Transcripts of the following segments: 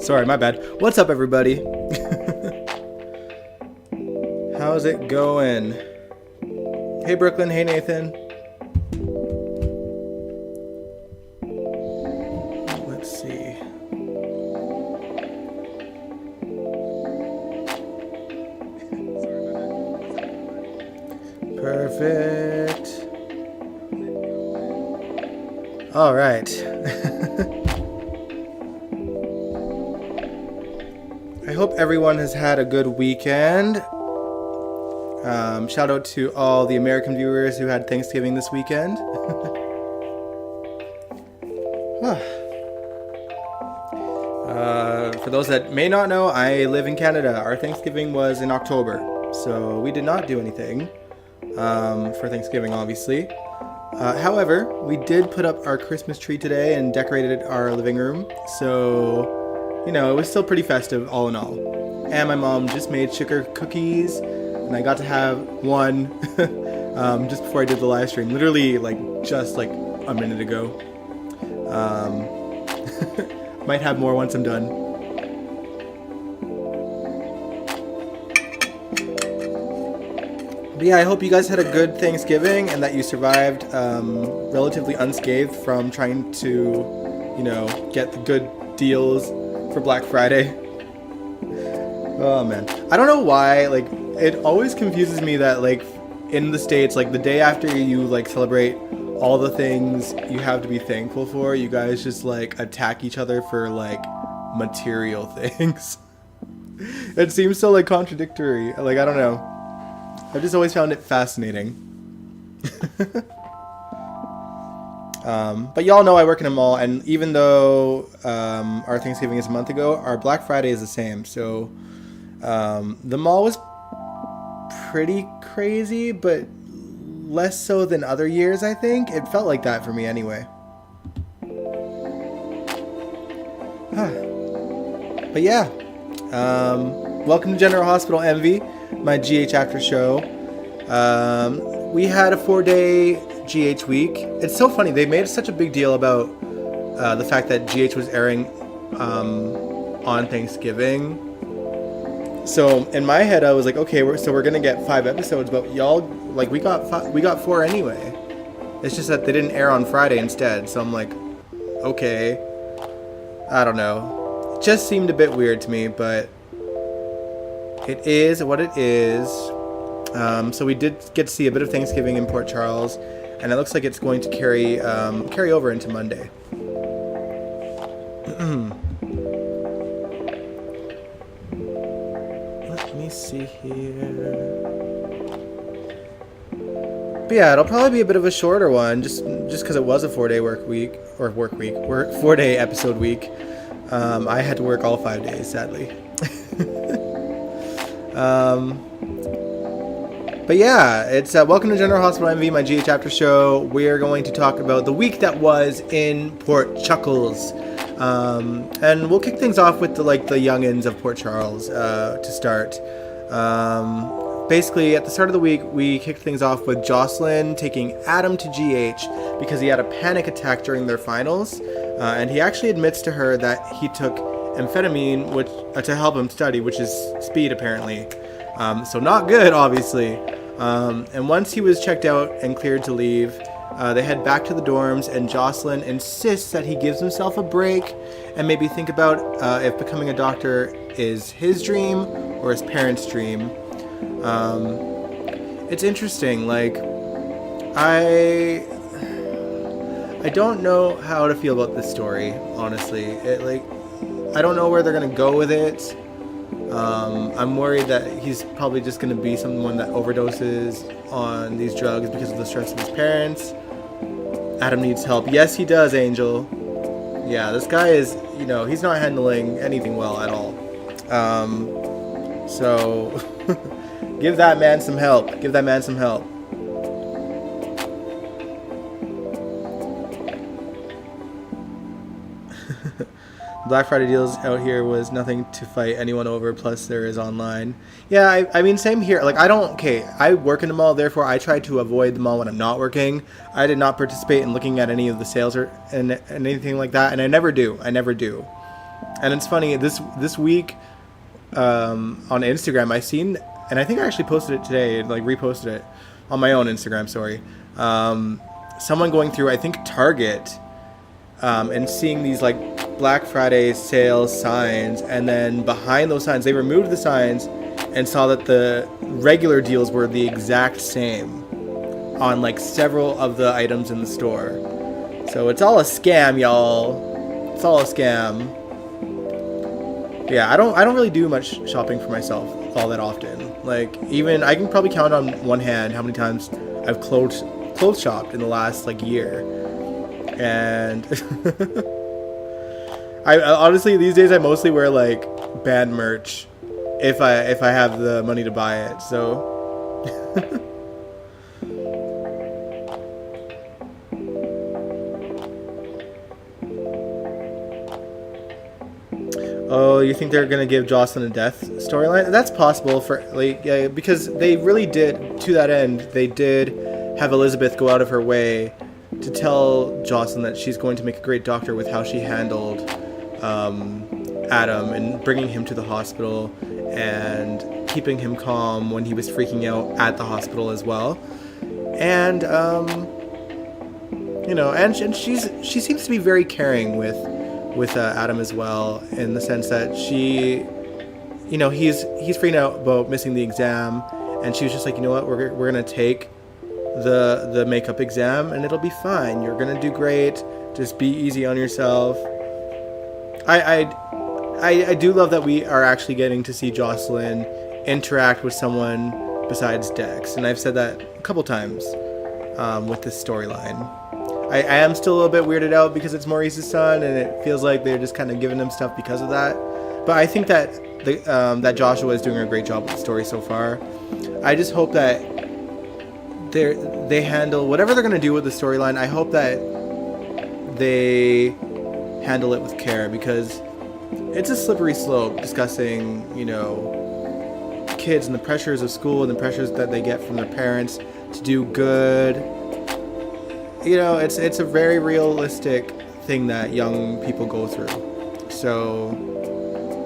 Sorry, my bad. What's up, everybody? How's it going? Hey, Brooklyn. Hey, Nathan. Let's see. Perfect. All right. I hope everyone has had a good weekend. Shout out to all the American viewers who had Thanksgiving this weekend. For those that may not know, I live in Canada. Our Thanksgiving was in October, so we did not do anything for Thanksgiving, obviously. However, we did put up our Christmas tree today and decorated our living room, so, you know, it was still pretty festive all in all. And my mom just made sugar cookies, and I got to have one just before I did the live stream, literally just a minute ago. Might have more once I'm done. But yeah, I hope you guys had a good Thanksgiving and that you survived relatively unscathed from trying to, you know, get the good deals for Black Friday. Oh man, I don't know why, it always confuses me that in the States, the day after you celebrate all the things you have to be thankful for, you guys just attack each other for material things. It seems so contradictory. I don't know. I've just always found it fascinating. But y'all know I work in a mall, and even though our Thanksgiving is a month ago, our Black Friday is the same. So the mall was pretty crazy, but less so than other years, I think. It felt like that for me anyway. But yeah, welcome to General Hospital Envy, my GH after show. We had a 4-day GH week. It's so funny, they made such a big deal about the fact that GH was airing on Thanksgiving. So in my head, I was like, okay, we're gonna get 5 episodes, but y'all, we got 4 anyway. It's just that they didn't air on Friday instead. So I'm like, okay, I don't know. It just seemed a bit weird to me, but it is what it is. So we did get to see a bit of Thanksgiving in Port Charles, and it looks like it's going to carry over into Monday. Let me see here. But yeah, it'll probably be a bit of a shorter one, just because it was a 4-day work 4-day episode week. I had to work all 5 days, sadly. But yeah, it's welcome to General Hospital Envy, my GH After Show. We're going to talk about the week that was in Port Chuckles. And we'll kick things off with the youngins of Port Charles to start. Basically, at the start of the week, we kicked things off with Jocelyn taking Adam to GH because he had a panic attack during their finals. And he actually admits to her that he took amphetamine to help him study, which is speed apparently. So not good, obviously. And once he was checked out and cleared to leave, they head back to the dorms, and Jocelyn insists that he gives himself a break and maybe think about if becoming a doctor is his dream or his parents' dream. It's interesting. I don't know how to feel about this story, honestly. I don't know where they're gonna go with it. I'm worried that he's probably just going to be someone that overdoses on these drugs because of the stress of his parents. Adam needs help. Yes, he does, Angel. Yeah, this guy is, he's not handling anything well at all. So, give that man some help. Give that man some help. Black Friday deals out here was nothing to fight anyone over, plus there is online. Yeah, I mean, same here. Like, I work in the mall, therefore I try to avoid the mall when I'm not working. I did not participate in looking at any of the sales and anything like that, and I never do. And it's funny, this week on Instagram, I seen, and I think I actually posted it today, like reposted it on my own Instagram, sorry. Someone going through, I think, Target, and seeing these like Black Friday sales signs, and then behind those signs they removed the signs and saw that the regular deals were the exact same on like several of the items in the store. So it's all a scam, y'all. It's all a scam. Yeah, I don't really do much shopping for myself all that often. Like, even I can probably count on one hand how many times I've clothes shopped in the last like year. And I honestly, these days I mostly wear like band merch if I have the money to buy it. So oh, you think they're gonna give Jocelyn a death storyline? That's possible for like, yeah, because they really did, to that end, they did have Elizabeth go out of her way to tell Jocelyn that she's going to make a great doctor with how she handled Adam and bringing him to the hospital and keeping him calm when he was freaking out at the hospital as well. And you know, and she seems to be very caring with Adam as well, in the sense that she, you know, he's freaking out about missing the exam, and she was just like, you know what, we're gonna take the makeup exam and it'll be fine. You're gonna do great. Just be easy on yourself. I do love that we are actually getting to see Jocelyn interact with someone besides Dex, and I've said that a couple times with this storyline. I am still a little bit weirded out because it's Maurice's son, and it feels like they're just kind of giving him stuff because of that. But I think that that Joshua is doing a great job with the story so far. I just hope that they handle whatever they're going to do with the storyline. I hope that they handle it with care, because it's a slippery slope discussing, you know, kids and the pressures of school and the pressures that they get from their parents to do good. You know, it's a very realistic thing that young people go through. So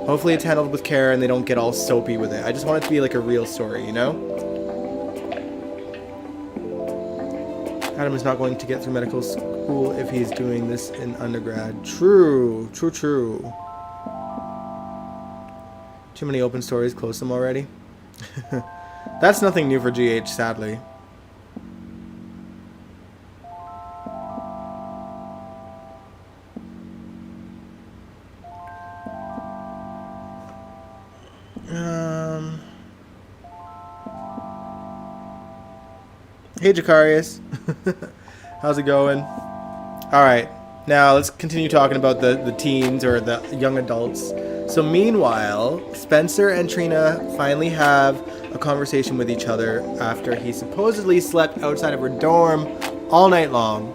hopefully it's handled with care and they don't get all soapy with it. I just want it to be like a real story, you know? Adam is not going to get through medical school if he's doing this in undergrad. True. Too many open stories, close them already. That's nothing new for GH, sadly. Hey Jacarius. How's it going? Alright, now let's continue talking about the teens, or the young adults. So meanwhile, Spencer and Trina finally have a conversation with each other after he supposedly slept outside of her dorm all night long.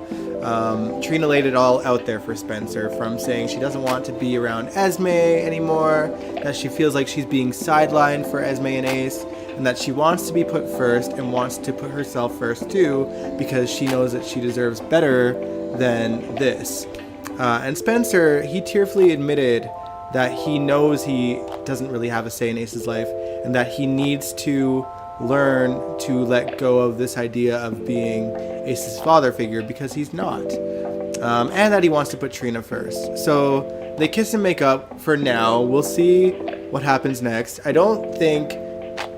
Trina laid it all out there for Spencer, from saying she doesn't want to be around Esme anymore, that she feels like she's being sidelined for Esme and Ace, and that she wants to be put first and wants to put herself first too, because she knows that she deserves better than this. And Spencer, he tearfully admitted that he knows he doesn't really have a say in Ace's life, and that he needs to learn to let go of this idea of being Ace's father figure, because he's not. And that he wants to put Trina first. So they kiss and make up for now. We'll see what happens next. I don't think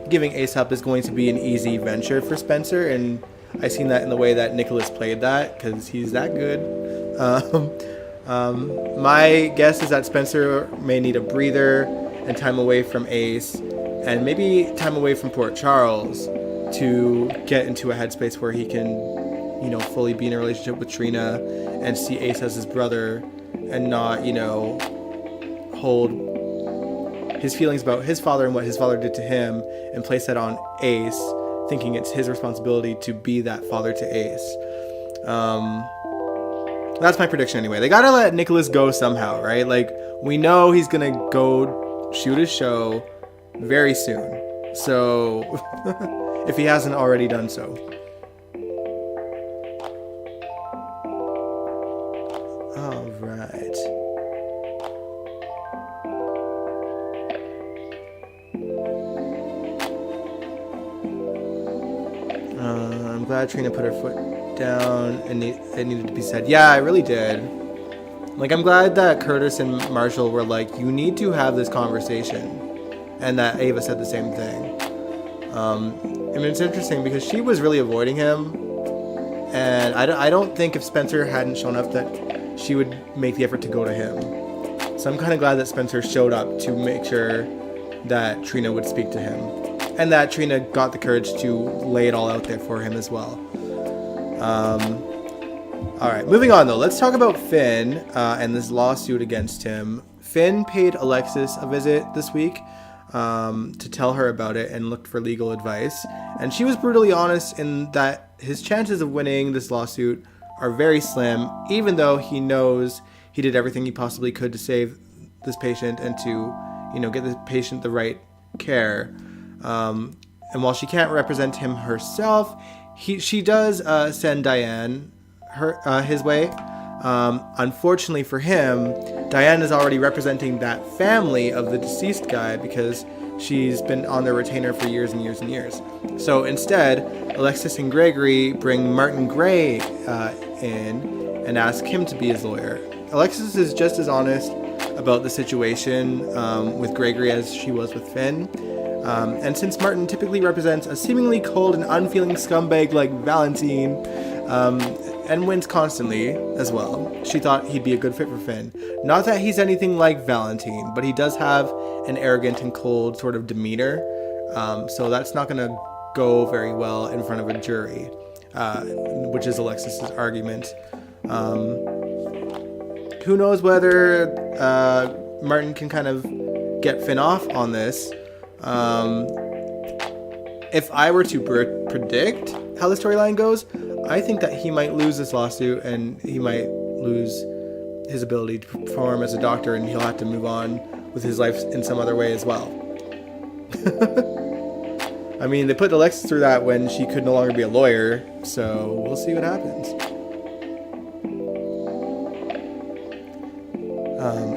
giving Ace up is going to be an easy venture for Spencer, and I've seen that in the way that Nicholas played that, because he's that good. My guess is that Spencer may need a breather and time away from Ace, and maybe time away from Port Charles, to get into a headspace where he can, you know, fully be in a relationship with Trina and see Ace as his brother, and not, you know, hold his feelings about his father and what his father did to him and place that on Ace, thinking it's his responsibility to be that father to Ace. That's my prediction anyway. They gotta let Nicholas go somehow, right? Like, we know he's gonna go shoot his show very soon. So, if he hasn't already done so. All right. I'm glad Trina put her foot down and it needed to be said. Yeah, I really did. Like, I'm glad that Curtis and Marshall were like, you need to have this conversation. And that Ava said the same thing. I mean, it's interesting because she was really avoiding him. And I don't think if Spencer hadn't shown up that she would make the effort to go to him. So I'm kind of glad that Spencer showed up to make sure that Trina would speak to him. And that Trina got the courage to lay it all out there for him as well. All right, moving on though. Let's talk about Finn and this lawsuit against him. Finn paid Alexis a visit this week to tell her about it and looked for legal advice. And she was brutally honest in that his chances of winning this lawsuit are very slim, even though he knows he did everything he possibly could to save this patient and to, get the patient the right care. And while she can't represent him herself, she does send Diane his way. Unfortunately for him, Diane is already representing that family of the deceased guy because she's been on their retainer for years and years and years. So instead, Alexis and Gregory bring Martin Gray in and ask him to be his lawyer. Alexis is just as honest about the situation with Gregory as she was with Finn. And since Martin typically represents a seemingly cold and unfeeling scumbag like Valentine, and wins constantly as well, she thought he'd be a good fit for Finn. Not that he's anything like Valentine, but he does have an arrogant and cold sort of demeanor, so that's not going to go very well in front of a jury, which is Alexis's argument. Who knows whether Martin can kind of get Finn off on this. If I were to predict how the storyline goes, I think that he might lose this lawsuit and he might lose his ability to perform as a doctor, and he'll have to move on with his life in some other way as well. I mean, they put Alexis through that when she could no longer be a lawyer, so we'll see what happens.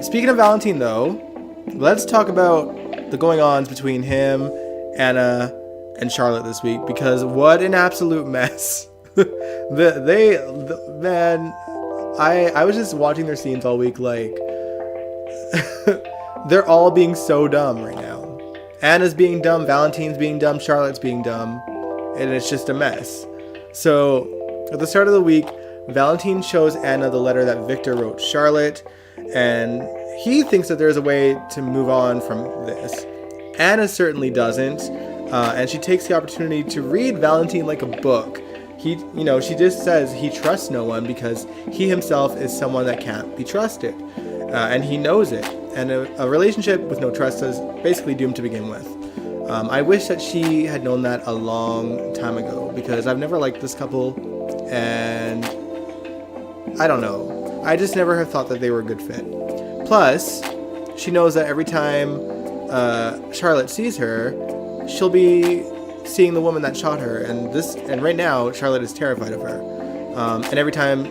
Speaking of Valentine, though, let's talk about the going-ons between him, Anna, and Charlotte this week, because what an absolute mess. Man, I was just watching their scenes all week, like, they're all being so dumb right now. Anna's being dumb, Valentine's being dumb, Charlotte's being dumb, and it's just a mess. So, at the start of the week, Valentine shows Anna the letter that Victor wrote Charlotte, and he thinks that there's a way to move on from this. Anna certainly doesn't, and she takes the opportunity to read Valentine like a book. She just says he trusts no one because he himself is someone that can't be trusted, and he knows it. And a relationship with no trust is basically doomed to begin with. I wish that she had known that a long time ago, because I've never liked this couple, and I don't know. I just never have thought that they were a good fit. Plus, she knows that every time Charlotte sees her, she'll be seeing the woman that shot her, and right now Charlotte is terrified of her. And every time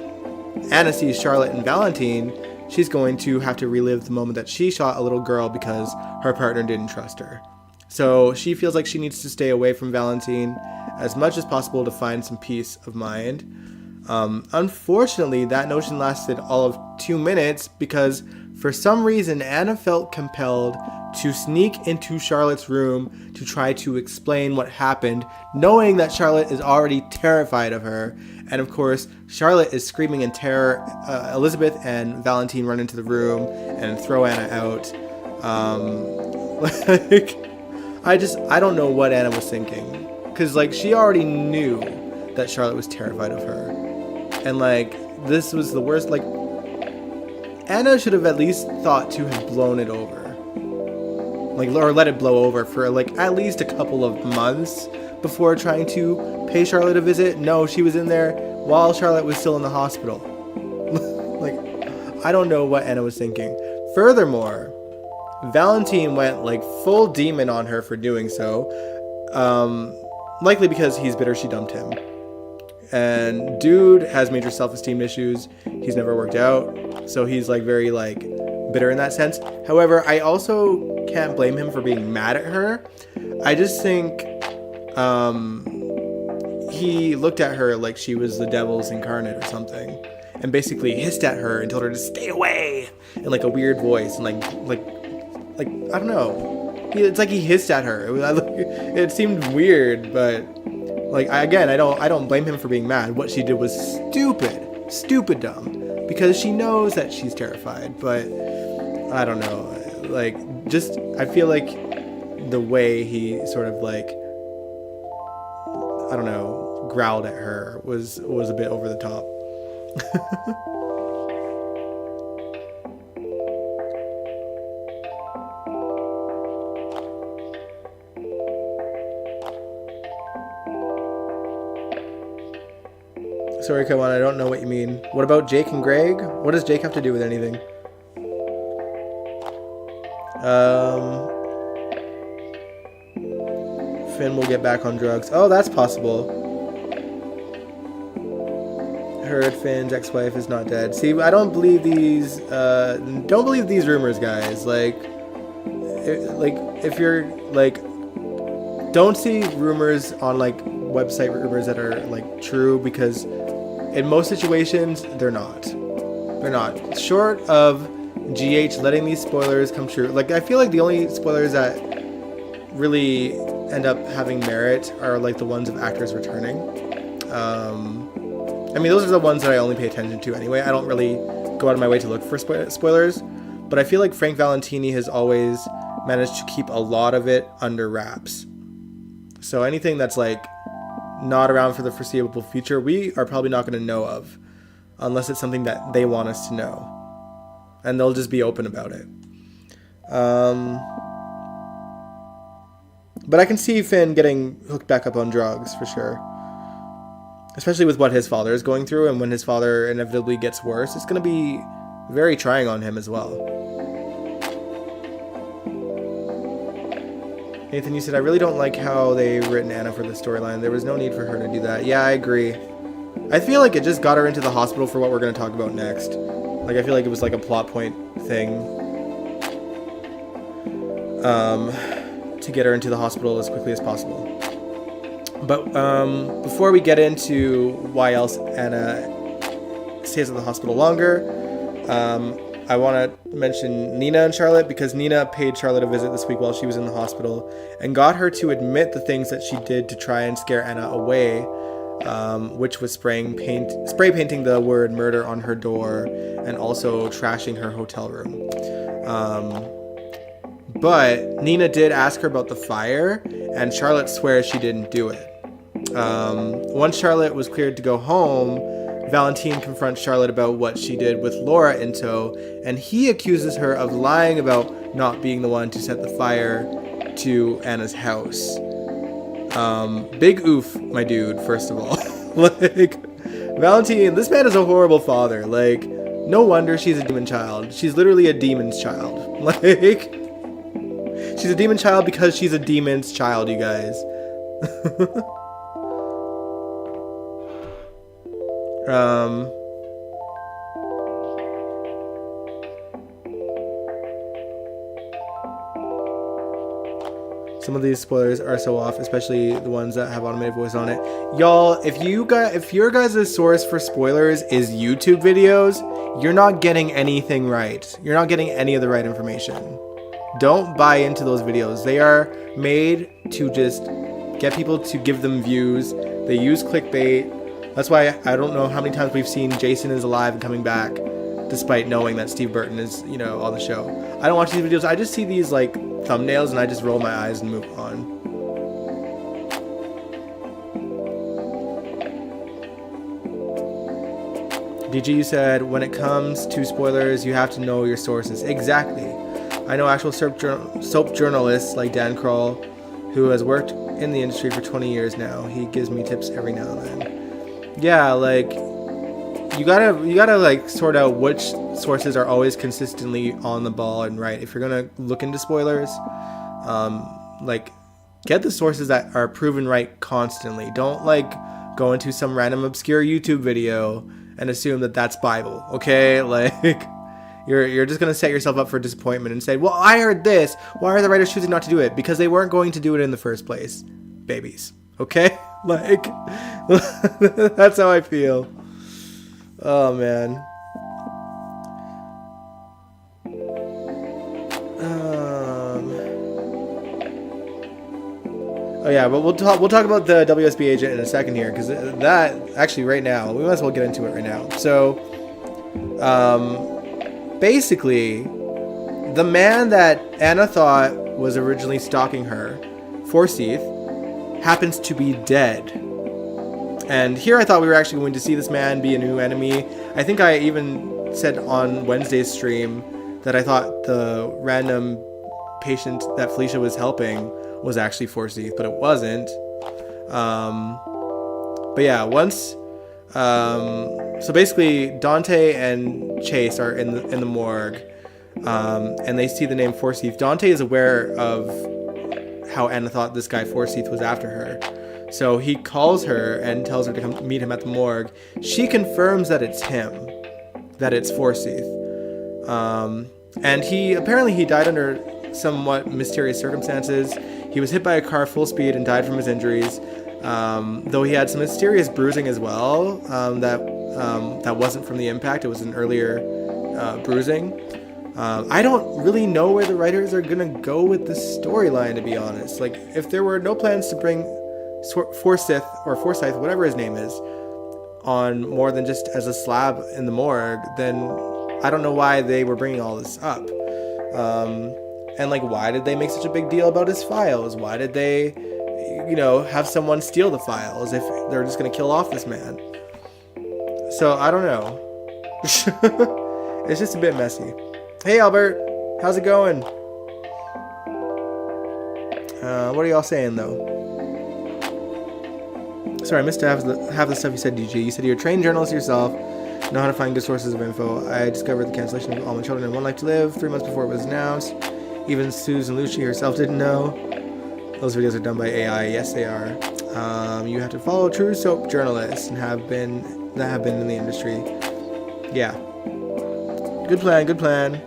Anna sees Charlotte and Valentine, she's going to have to relive the moment that she shot a little girl because her partner didn't trust her. So she feels like she needs to stay away from Valentine as much as possible to find some peace of mind. Unfortunately, that notion lasted all of 2 minutes because for some reason Anna felt compelled to sneak into Charlotte's room to try to explain what happened, knowing that Charlotte is already terrified of her. And of course, Charlotte is screaming in terror. Elizabeth and Valentine run into the room and throw Anna out. I don't know what Anna was thinking, because she already knew that Charlotte was terrified of her, and this was the worst. Anna should have at least thought to have blown it over. Or let it blow over for at least a couple of months before trying to pay Charlotte a visit. No, she was in there while Charlotte was still in the hospital. I don't know what Anna was thinking. Furthermore, Valentine went like full demon on her for doing so. Likely because he's bitter she dumped him. And dude has major self-esteem issues. He's never worked out. So he's like very like bitter in that sense. However, I also can't blame him for being mad at her. I just think he looked at her like she was the devil's incarnate or something. And basically hissed at her and told her to stay away in like a weird voice and like I don't know. It's like he hissed at her. It seemed weird, but like I don't blame him for being mad. What she did was stupid dumb, because she knows that she's terrified. But I don't know. Like just I feel like the way he sort of like I don't know growled at her was a bit over the top. Sorry, Kawan, I don't know what you mean. What about Jake and Greg? What does Jake have to do with anything? Finn will get back on drugs. Oh, that's possible. Heard Finn's ex-wife is not dead. See, I don't believe these. Don't believe these rumors, guys. Like if you're like, don't see rumors on like website rumors that are like true, because in most situations they're not. They're not. Short of GH letting these spoilers come true. Like I feel like the only spoilers that really end up having merit are like the ones of actors returning. I mean, those are the ones that I only pay attention to anyway. I don't really go out of my way to look for spoilers, but I feel like Frank Valentini has always managed to keep a lot of it under wraps. So anything that's like not around for the foreseeable future, we are probably not going to know of, unless it's something that they want us to know, and they'll just be open about it. But I can see Finn getting hooked back up on drugs for sure. Especially with what his father is going through, and when his father inevitably gets worse, it's going to be very trying on him as well. Nathan, you said, I really don't like how they've written Anna for the storyline. There was no need for her to do that. Yeah, I agree. I feel like it just got her into the hospital for what we're going to talk about next. Like, I feel like it was like a plot point thing. To get her into the hospital as quickly as possible. But before we get into why else Anna stays at the hospital longer, I want to mention Nina and Charlotte, because Nina paid Charlotte a visit this week while she was in the hospital and got her to admit the things that she did to try and scare Anna away, which was spray painting the word murder on her door and also trashing her hotel room. But Nina did ask her about the fire, and Charlotte swears she didn't do it. Once Charlotte was cleared to go home, Valentine confronts Charlotte about what she did with Laura in tow, and he accuses her of lying about not being the one to set the fire to Anna's house. Big oof, my dude, first of all. Like, Valentine, this man is a horrible father. Like, no wonder she's a demon child. She's literally a demon's child. Like, she's a demon child because she's a demon's child, you guys. Some of these spoilers are so off, especially the ones that have automated voice on it. Y'all, if your guys' source for spoilers is YouTube videos, you're not getting anything right. You're not getting any of the right information. Don't buy into those videos. They are made to just get people to give them views. They use clickbait. That's why I don't know how many times we've seen Jason is alive and coming back, despite knowing that Steve Burton is, on the show. I don't watch these videos. I just see these like thumbnails and I just roll my eyes and move on. DG, you said, when it comes to spoilers, you have to know your sources. Exactly. I know actual soap journalists like Dan Kroll, who has worked in the industry for 20 years now. He gives me tips every now and then. Yeah, like, you gotta like sort out which sources are always consistently on the ball and right. If you're gonna look into spoilers, like get the sources that are proven right constantly. Don't like go into some random obscure YouTube video and assume that that's Bible. Okay, like you're just gonna set yourself up for disappointment and say, well, I heard this. Why are the writers choosing not to do it? Because they weren't going to do it in the first place. Babies. Okay, like that's how I feel. Oh man. Oh yeah, but we'll talk about the WSB agent in a second here, because that actually right now we might as well get into it right now. So, basically, the man that Anna thought was originally stalking her, Forsyth, happens to be dead. And here I thought we were actually going to see this man be a new enemy. I think I even said on Wednesday's stream that I thought the random patient that Felicia was helping was actually Forsyth, but it wasn't. But yeah, once... so basically, Dante and Chase are in the morgue, and they see the name Forsyth. Dante is aware of how Anna thought this guy Forsyth was after her. So he calls her and tells her to come meet him at the morgue. She confirms that it's him, that it's Forsyth. And he died under somewhat mysterious circumstances. He was hit by a car full speed and died from his injuries. Though he had some mysterious bruising as well, that wasn't from the impact. It was an earlier bruising. I don't really know where the writers are gonna go with the storyline, to be honest. Like, if there were no plans to bring Forsyth, whatever his name is, on more than just as a slab in the morgue, then I don't know why they were bringing all this up. And like, why did they make such a big deal about his files? Why did they, have someone steal the files if they're just gonna kill off this man? So I don't know. It's just a bit messy. Hey Albert, how's it going? What are y'all saying though? Sorry, I missed half the stuff you said, DG. You said you're a trained journalist yourself, know how to find good sources of info. I discovered the cancellation of All My Children and One Life to Live 3 months before it was announced. Even Susan Lucci herself didn't know. Those videos are done by AI. Yes, they are. You have to follow true soap journalists and have been in the industry. Yeah. Good plan. Good plan.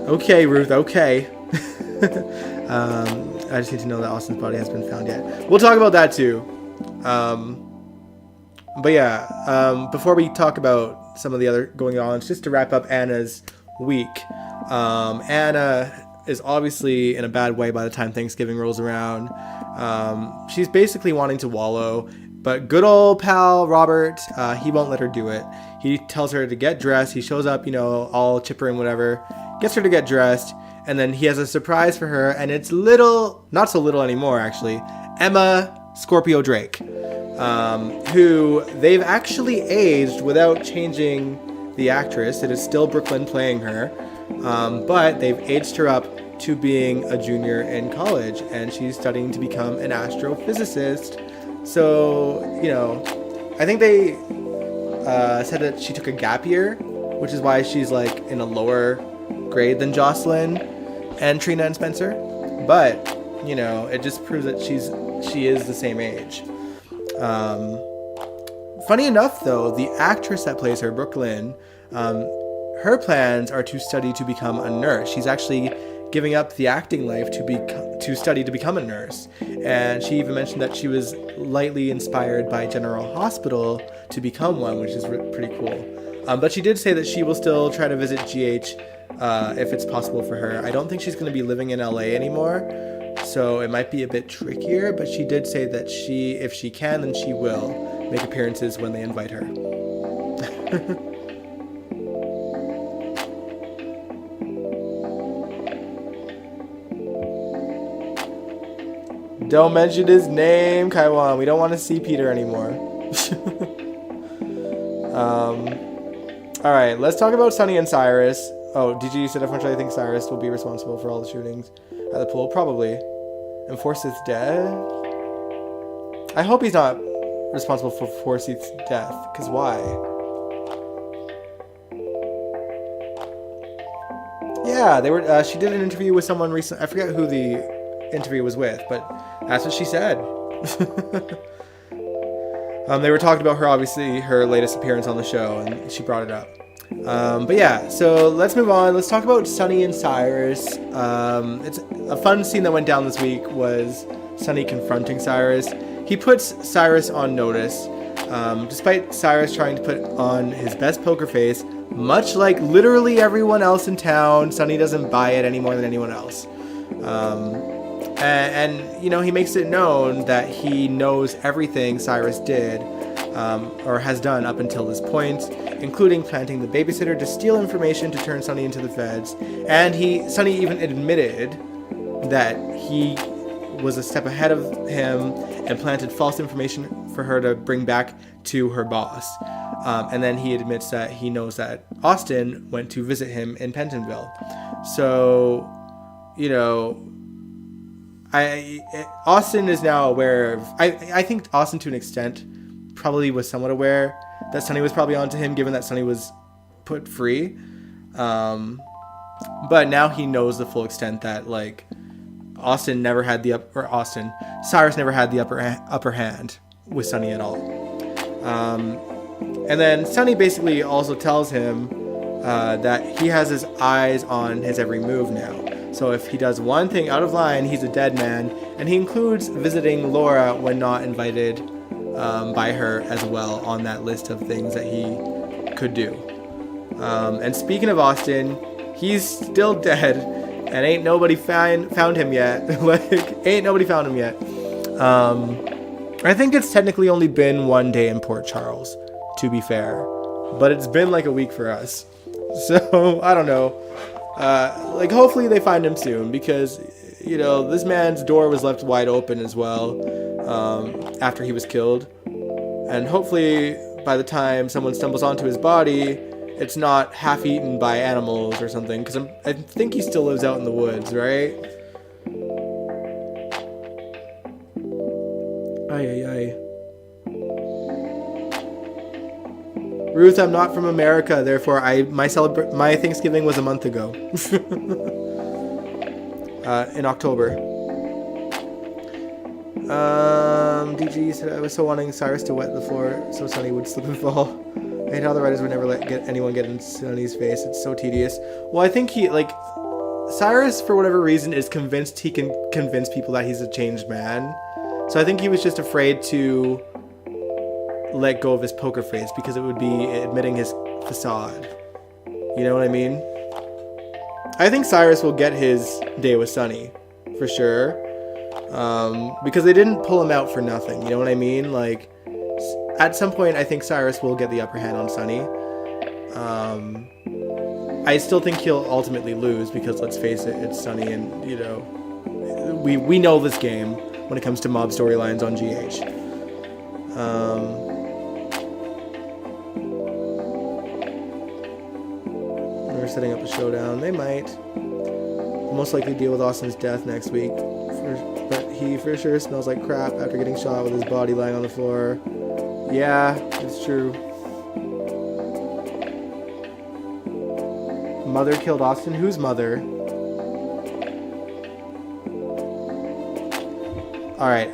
Okay, Ruth. Okay. I just need to know that Austin's body has been found yet. We'll talk about that too. But yeah, before we talk about some of the other going on, just to wrap up Anna's week. Anna is obviously in a bad way by the time Thanksgiving rolls around. She's basically wanting to wallow, but good old pal Robert, he won't let her do it. He tells her to get dressed. He shows up, all chipper and whatever, gets her to get dressed, and then he has a surprise for her, and it's not so little anymore actually, Emma Scorpio Drake. Who they've actually aged without changing the actress. It is still Brooklyn playing her, but they've aged her up to being a junior in college, and she's studying to become an astrophysicist. So, I think they said that she took a gap year, which is why she's like in a lower grade than Jocelyn and Trina and Spencer. But, it just proves that she is the same age. Funny enough, though, the actress that plays her, Brooklyn, her plans are to study to become a nurse. She's actually giving up the acting life to study to become a nurse. And she even mentioned that she was lightly inspired by General Hospital to become one, which is pretty cool. But she did say that she will still try to visit GH if it's possible for her. I don't think she's going to be living in LA anymore, so it might be a bit trickier, but she did say that if she can, then she will make appearances when they invite her. Don't mention his name, Kaiwan. We don't want to see Peter anymore. Alright, let's talk about Sunny and Cyrus. Oh, DG said, unfortunately, I think Cyrus will be responsible for all the shootings at the pool. Probably. And Forsyth's dead? I hope he's not responsible for Forsyth's death. Because why? Yeah, they were. She did an interview with someone recently. I forget who the interview was with, but that's what she said. They were talking about her, obviously, her latest appearance on the show, and she brought it up. But yeah, so let's move on. Let's talk about Sunny and Cyrus. It's a fun scene that went down this week was Sunny confronting Cyrus. He puts Cyrus on notice, despite Cyrus trying to put on his best poker face. Much like literally everyone else in town, Sunny doesn't buy it any more than anyone else. And you know, he makes it known that he knows everything Cyrus did, or has done up until this point, including planting the babysitter to steal information to turn Sunny into the feds. And Sunny even admitted that he was a step ahead of him and planted false information for her to bring back to her boss. And then he admits that he knows that Austin went to visit him in Pentonville. So, you know, Austin is now aware of... I think Austin, to an extent, probably was somewhat aware that Sunny was probably onto him, given that Sunny was put free. But now he knows the full extent that, like, Cyrus never had the upper hand with Sunny at all. And then Sunny basically also tells him that he has his eyes on his every move now. So if he does one thing out of line, he's a dead man. And he includes visiting Laura when not invited by her as well on that list of things that he could do. And speaking of Austin, he's still dead. And ain't nobody found him yet. Ain't nobody found him yet. I think it's technically only been one day in Port Charles, to be fair. But it's been like a week for us. So, I don't know. Hopefully they find him soon. Because, you know, this man's door was left wide open as well. After he was killed. And hopefully by the time someone stumbles onto his body, it's not half-eaten by animals or something, because I think he still lives out in the woods, right? Ay. Ruth, I'm not from America, therefore my Thanksgiving was a month ago. In October. DG said, I was so wanting Cyrus to wet the floor so Sunny would slip and fall. I hate how the writers would never let anyone get in Sunny's face. It's so tedious. Well, I think Cyrus, for whatever reason, is convinced he can convince people that he's a changed man. So I think he was just afraid to let go of his poker face because it would be admitting his facade. You know what I mean? I think Cyrus will get his day with Sunny, for sure. Because they didn't pull him out for nothing. You know what I mean? Like, at some point, I think Cyrus will get the upper hand on Sunny. I still think he'll ultimately lose because, let's face it, it's Sunny, and, you know, we know this game when it comes to mob storylines on GH. They're setting up a showdown. They might. Most likely deal with Austin's death next week. But he for sure smells like crap after getting shot with his body lying on the floor. Yeah, it's true. Mother killed Austin? Whose mother? Alright,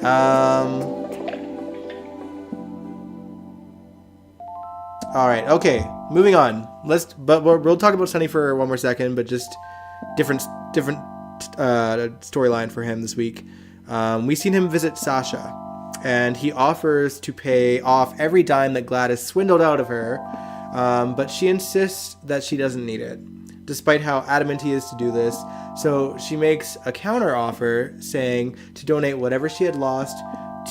Alright, okay. Moving on. We'll talk about Sunny for one more second, but just different storyline for him this week. We've seen him visit Sasha, and he offers to pay off every dime that Gladys swindled out of her, but she insists that she doesn't need it, despite how adamant he is to do this. So she makes a counter offer saying to donate whatever she had lost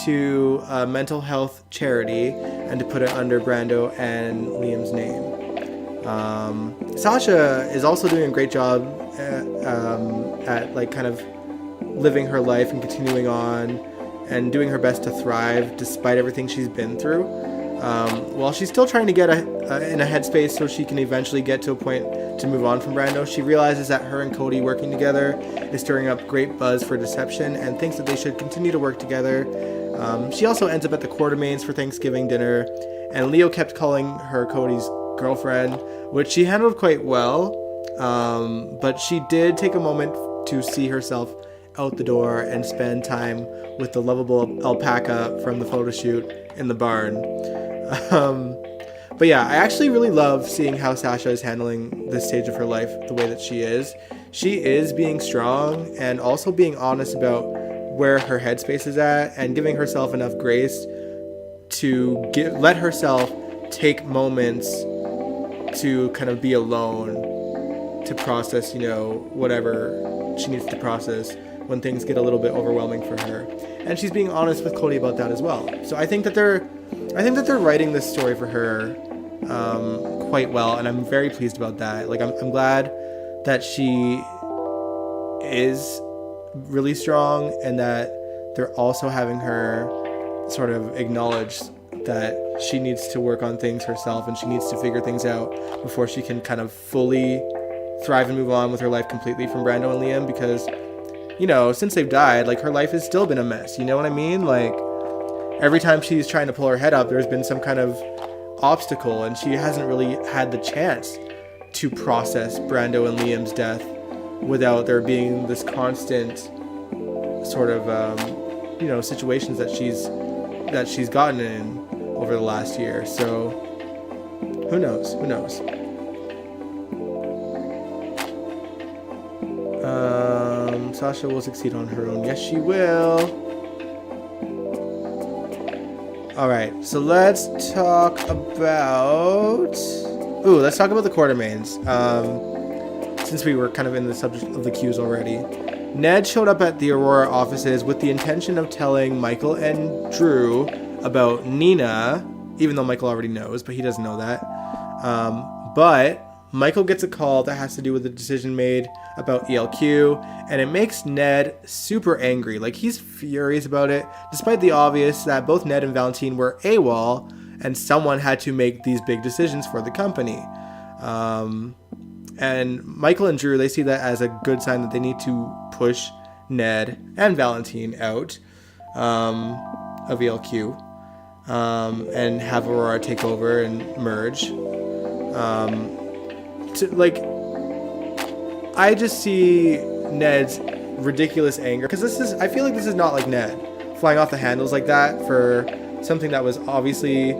to a mental health charity and to put it under Brando and Liam's name. Sasha is also doing a great job at like kind of living her life and continuing on and doing her best to thrive despite everything she's been through. While she's still trying to get in a headspace so she can eventually get to a point to move on from Brando, she realizes that her and Cody working together is stirring up great buzz for deception and thinks that they should continue to work together. She also ends up at the Quartermaines for Thanksgiving dinner, and Leo kept calling her Cody's girlfriend, which she handled quite well, but she did take a moment to see herself out the door and spend time with the lovable alpaca from the photo shoot in the barn. But yeah, I actually really love seeing how Sasha is handling this stage of her life the way that she is. She is being strong and also being honest about where her headspace is at and giving herself enough grace to let herself take moments to kind of be alone, to process, whatever she needs to process when things get a little bit overwhelming for her. And she's being honest with Cody about that as well. So I think that they're writing this story for her quite well, and I'm very pleased about that. Like, I'm glad that she is really strong, and that they're also having her sort of acknowledge that she needs to work on things herself and she needs to figure things out before she can kind of fully thrive and move on with her life completely from Brando and Liam, because since they've died, like, her life has still been a mess. You know what I mean? Like, every time she's trying to pull her head up, there's been some kind of obstacle, and she hasn't really had the chance to process Brando and Liam's death without there being this constant sort of, situations that she's gotten in over the last year. So who knows? Sasha will succeed on her own. Yes, she will. All right, so let's talk about the Quartermaines. Since we were kind of in the subject of the cues already, Ned showed up at the Aurora offices with the intention of telling Michael and Drew about Nina, even though Michael already knows, but he doesn't know that. But Michael gets a call that has to do with the decision made about ELQ, and it makes Ned super angry. Like, he's furious about it, despite the obvious that both Ned and Valentine were AWOL, and someone had to make these big decisions for the company. And Michael and Drew, they see that as a good sign that they need to push Ned and Valentine out of ELQ, and have Aurora take over and merge. I just see Ned's ridiculous anger, because I feel like this is not like Ned flying off the handles like that for something that was obviously,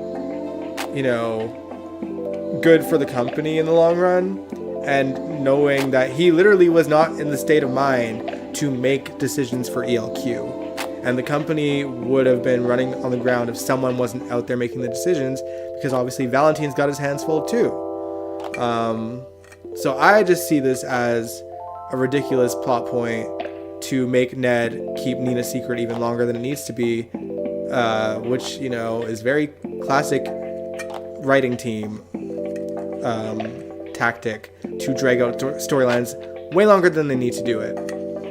good for the company in the long run, and knowing that he literally was not in the state of mind to make decisions for ELQ, and the company would have been running on the ground if someone wasn't out there making the decisions, because obviously Valentine's got his hands full too. So I just see this as a ridiculous plot point to make Ned keep Nina's secret even longer than it needs to be, which, is very classic writing team tactic to drag out storylines way longer than they need to do it,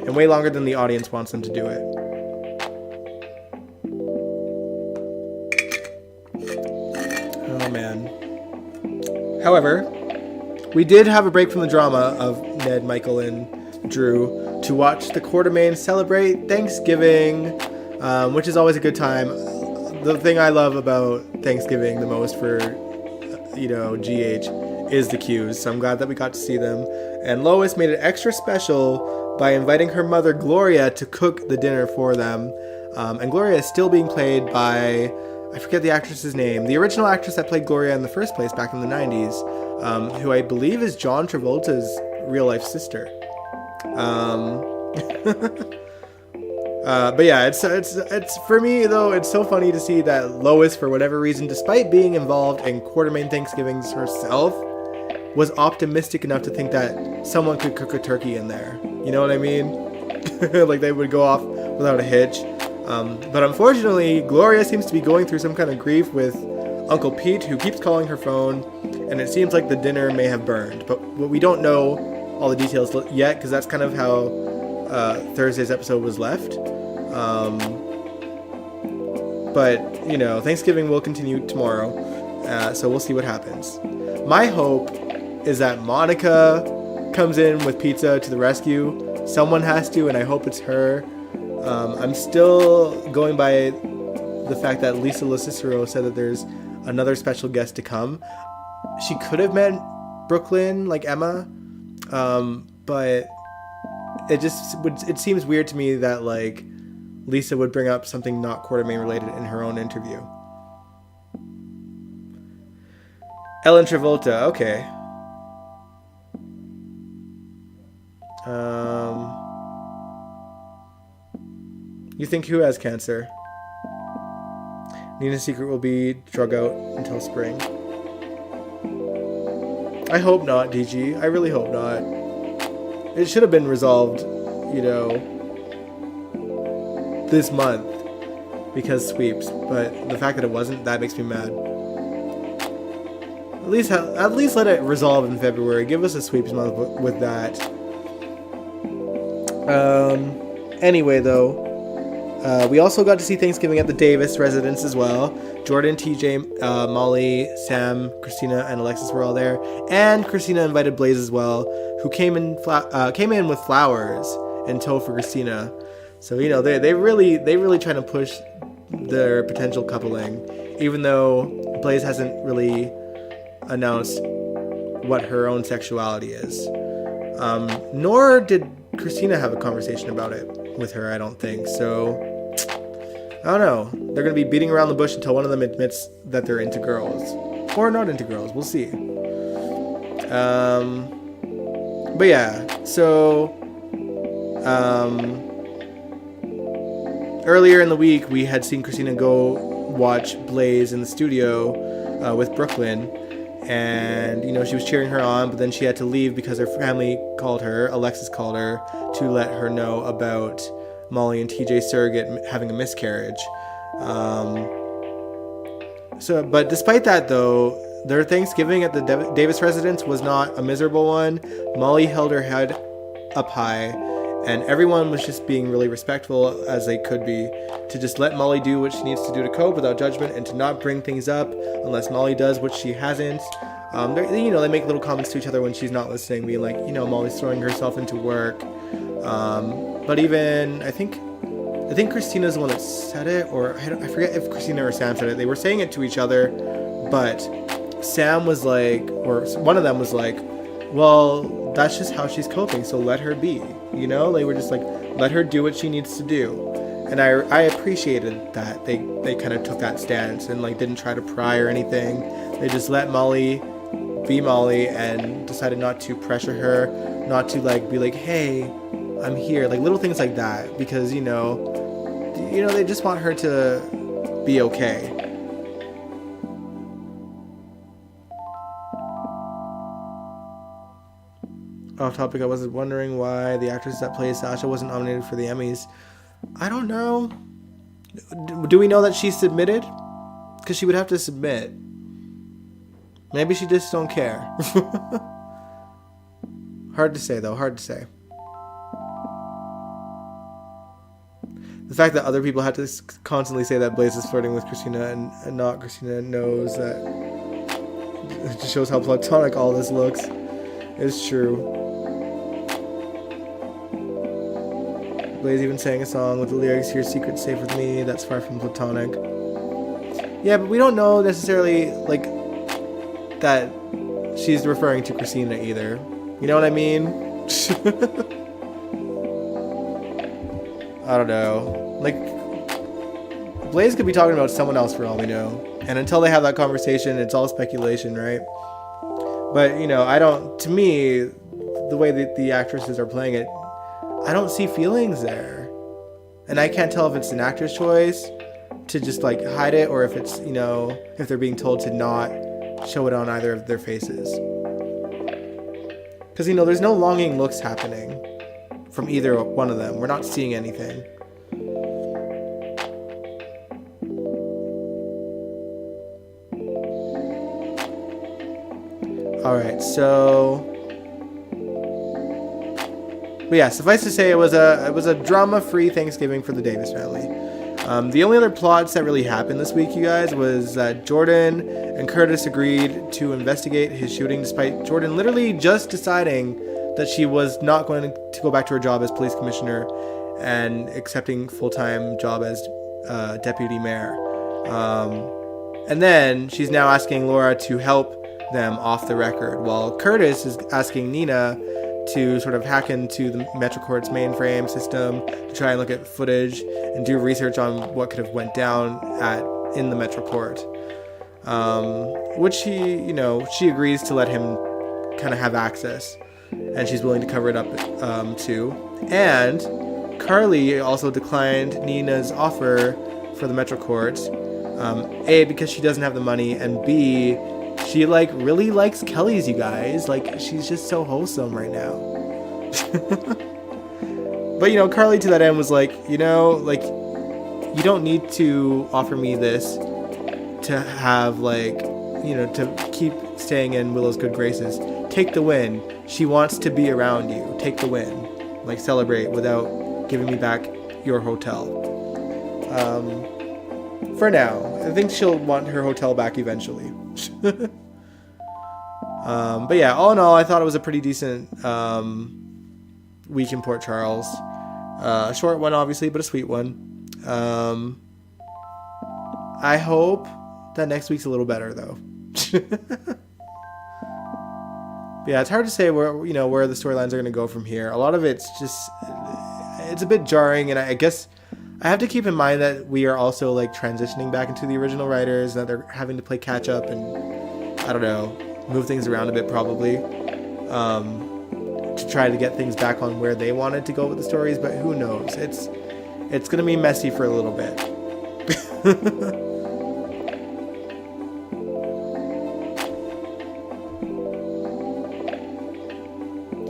and way longer than the audience wants them to do it. Oh, man. However, we did have a break from the drama of Ned, Michael, and Drew to watch the Quartermaines celebrate Thanksgiving, which is always a good time. The thing I love about Thanksgiving the most for, GH is the cues, so I'm glad that we got to see them. And Lois made it extra special by inviting her mother, Gloria, to cook the dinner for them. And Gloria is still being played by, I forget the actress's name, the original actress that played Gloria in the first place back in the 90s, who I believe is John Travolta's real-life sister. But yeah, it's for me, though, it's so funny to see that Lois, for whatever reason, despite being involved in Quartermaine Thanksgivings herself, was optimistic enough to think that someone could cook a turkey in there. You know what I mean? Like, they would go off without a hitch. But unfortunately, Gloria seems to be going through some kind of grief with Uncle Pete, who keeps calling her phone, and it seems like the dinner may have burned. But we don't know all the details yet, because that's kind of how Thursday's episode was left. But, Thanksgiving will continue tomorrow. So we'll see what happens. My hope is that Monica comes in with pizza to the rescue. Someone has to, and I hope it's her. I'm still going by the fact that Lisa LoCicero said that there's another special guest to come. She could have meant Brooklyn, like Emma, but it seems weird to me that like Lisa would bring up something not Quartermaine related in her own interview. Ellen Travolta, okay. You think who has cancer? Nina's secret will be drug out until spring. I hope not, DG. I really hope not. It should have been resolved, this month because sweeps. But the fact that it wasn't, that makes me mad. At least let it resolve in February. Give us a sweeps month with that. Anyway, though. We also got to see Thanksgiving at the Davis residence as well. Jordan, TJ, Molly, Sam, Christina, and Alexis were all there, and Christina invited Blaze as well, who came in with flowers in tow for Christina. So they really trying to push their potential coupling, even though Blaze hasn't really announced what her own sexuality is. Nor did Christina have a conversation about it with her, I don't think. So I don't know. They're going to be beating around the bush until one of them admits that they're into girls. Or not into girls. We'll see. But yeah. So earlier in the week, we had seen Christina go watch Blaze in the studio with Brooklyn. And, she was cheering her on, but then she had to leave because her family called her. Alexis called her to let her know about Molly and TJ surrogate having a miscarriage. But despite that, though, their Thanksgiving at the Davis residence was not a miserable one. Molly held her head up high, and everyone was just being really respectful as they could be, to just let Molly do what she needs to do to cope without judgment, and to not bring things up unless Molly does what she hasn't. They make little comments to each other when she's not listening, being like, Molly's throwing herself into work. But even I think Christina's the one that said it, or I forget if Christina or Sam said it. They were saying it to each other, but Sam was like, or one of them was like, well, that's just how she's coping, so let her be. They were just like, let her do what she needs to do. And I appreciated that they kind of took that stance and like didn't try to pry or anything. They just let Molly be Molly and decided not to pressure her, not to like be like, hey, I'm here, like little things like that, because they just want her to be okay. Off topic, I was wondering why the actress that plays Sasha wasn't nominated for the Emmys. I don't know. Do we know that she submitted? Because she would have to submit. Maybe she just don't care. Hard to say, though. Hard to say. The fact that other people have to constantly say that Blaze is flirting with Christina and not Christina knows that, it just shows how platonic all this looks. It's true. Blaze even sang a song with the lyrics, "Your secret's safe with me, that's far from platonic." Yeah, but we don't know necessarily, like, that she's referring to Christina either. You know what I mean? I don't know. Like, Blaze could be talking about someone else for all we know. And until they have that conversation, it's all speculation, right? But, to me, the way that the actresses are playing it, I don't see feelings there. And I can't tell if it's an actor's choice to just like hide it, or if it's, if they're being told to not show it on either of their faces. Because, there's no longing looks happening from either one of them. We're not seeing anything. Alright, so... But yeah, suffice to say, it was a drama-free Thanksgiving for the Davis family. The only other plots that really happened this week, you guys, was that Jordan and Curtis agreed to investigate his shooting, despite Jordan literally just deciding that she was not going to go back to her job as police commissioner and accepting full-time job as deputy mayor. And then she's now asking Laura to help them off the record, while Curtis is asking Nina to sort of hack into the Metrocourt's mainframe system to try and look at footage and do research on what could have went down in the Metrocourt. Which she agrees to let him kind of have access, and she's willing to cover it up too. And Carly also declined Nina's offer for the Metrocourt, A, because she doesn't have the money, and B, she really likes Kelly's, you guys. She's just so wholesome right now. But Carly to that end was you don't need to offer me this to have to keep staying in Willow's good graces. Take the win. She wants to be around you. Take the win. Celebrate without giving me back your hotel. For now. I think she'll want her hotel back eventually. But yeah, all in all, I thought it was a pretty decent week in Port Charles. A short one, obviously, but a sweet one. I hope that next week's a little better, though. But yeah, it's hard to say where the storylines are going to go from here. A lot of it's a bit jarring, and I guess I have to keep in mind that we are also transitioning back into the original writers, and that they're having to play catch up and I don't know, move things around a bit probably, to try to get things back on where they wanted to go with the stories. But who knows? It's going to be messy for a little bit.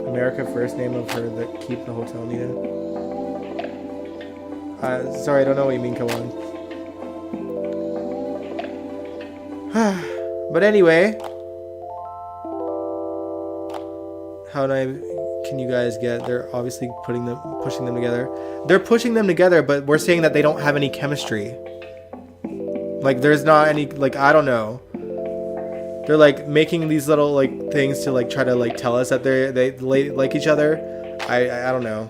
America First, name of her that keep the hotel, Nina. Sorry, I don't know what you mean. Come on. But anyway, can you guys get? They're obviously pushing them together. They're pushing them together, but we're saying that they don't have any chemistry. There's not any. I don't know. They're making these little things to try to tell us that they like each other. I don't know.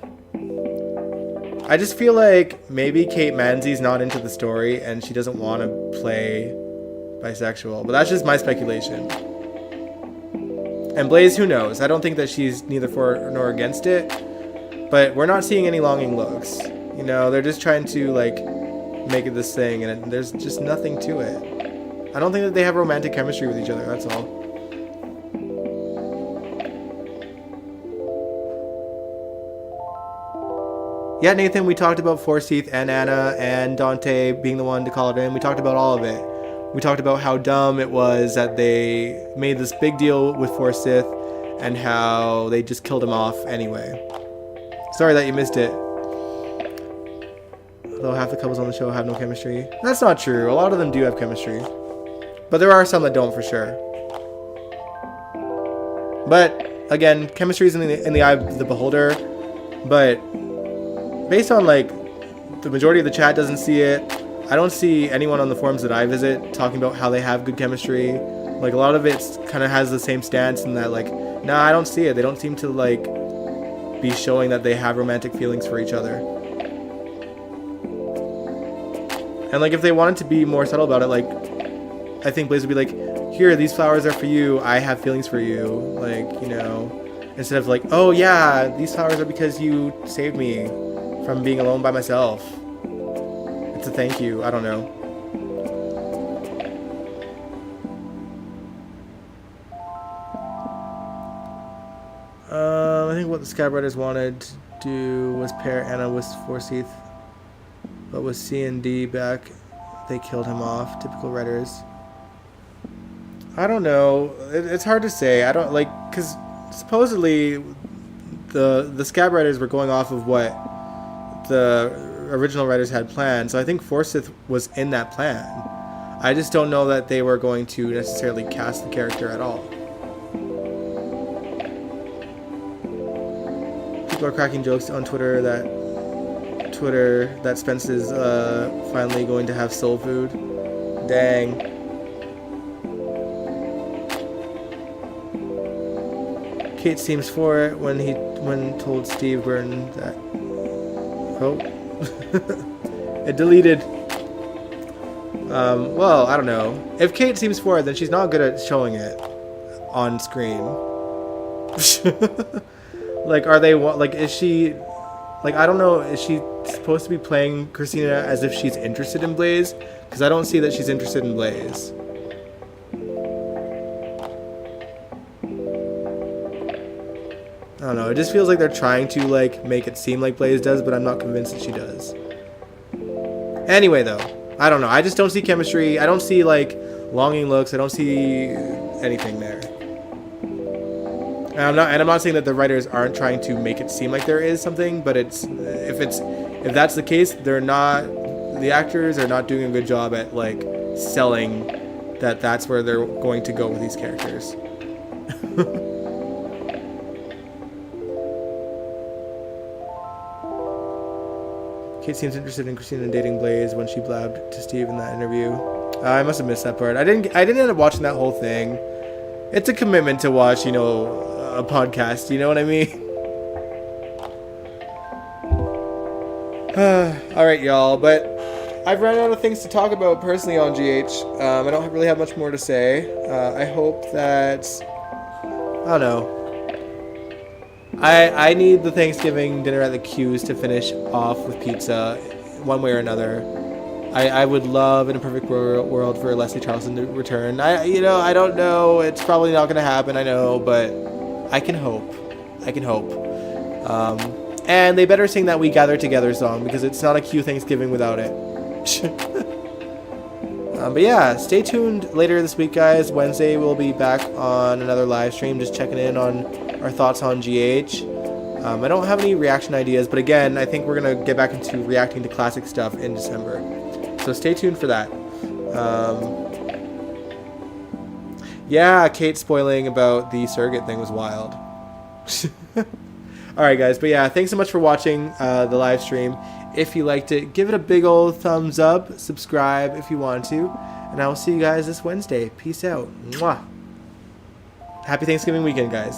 I just feel maybe Kate Manzi's not into the story and she doesn't want to play bisexual, but that's just my speculation. And Blaze, who knows? I don't think that she's neither for nor against it, but we're not seeing any longing looks. They're just trying to make it this thing, and there's just nothing to it. I don't think that they have romantic chemistry with each other, that's all. Yeah, Nathan, we talked about Forsyth and Anna and Dante being the one to call it in. We talked about all of it. We talked about how dumb it was that they made this big deal with Forsyth and how they just killed him off anyway. Sorry that you missed it. Although half the couples on the show have no chemistry. That's not true. A lot of them do have chemistry. But there are some that don't for sure. But again, chemistry is in the eye of the beholder. But based on the majority of the chat doesn't see it. I don't see anyone on the forums that I visit talking about how they have good chemistry. A lot of it kind of has the same stance in that nah, I don't see it. They don't seem to be showing that they have romantic feelings for each other. And if they wanted to be more subtle about it, I think Blaze would be here, these flowers are for you. I have feelings for you. Instead of oh yeah, these flowers are because you saved me from being alone by myself. It's a thank you. I don't know. I think what the Sky Brothers wanted to do was pair Anna with Forsyth, but with C and D back, they killed him off. Typical writers. I don't know. It's hard to say. I don't because supposedly the Scab writers were going off of what the original writers had planned, so I think Forsyth was in that plan. I just don't know that they were going to necessarily cast the character at all. People are cracking jokes on Twitter that Twitter that Spence is finally going to have soul food. Dang. Kate seems for it when told Steve Burton that. Oh, it deleted. Well, I don't know. If Kate seems for it, then she's not good at showing it on screen. Like, are they like? Is she? Like, I don't know. Is she supposed to be playing Christina as if she's interested in Blaze? Because I don't see that she's interested in Blaze. I don't know. It just feels like they're trying to like make it seem like Blaze does, but I'm not convinced that she does. Anyway, though, I don't know. I just don't see chemistry. I don't see like longing looks. I don't see anything there. And I'm not saying that the writers aren't trying to make it seem like there is something, but if that's the case, the actors are not doing a good job at like selling that that's where they're going to go with these characters. Kate seems interested in Christina dating Blaze when she blabbed to Steve in that interview. I must have missed that part. I didn't end up watching that whole thing. It's a commitment to watch, a podcast. You know what I mean? All right, y'all. But I've run out of things to talk about personally on GH. I don't really have much more to say. I hope that... I don't know. I need the Thanksgiving dinner at the Q's to finish off with pizza, one way or another. I would love, in a perfect world, for Leslie Charleston to return. I don't know. It's probably not going to happen, I know, but I can hope. And they better sing that We Gather Together song, because it's not a Q Thanksgiving without it. But yeah, stay tuned later this week, guys. Wednesday we'll be back on another live stream, just checking in on our thoughts on GH. I don't have any reaction ideas, but again, I think we're going to get back into reacting to classic stuff in December. So stay tuned for that. Yeah, Kate spoiling about the surrogate thing was wild. Alright guys, but yeah, thanks so much for watching the live stream. If you liked it, give it a big old thumbs up, subscribe if you want to, and I will see you guys this Wednesday. Peace out. Mwah. Happy Thanksgiving weekend, guys.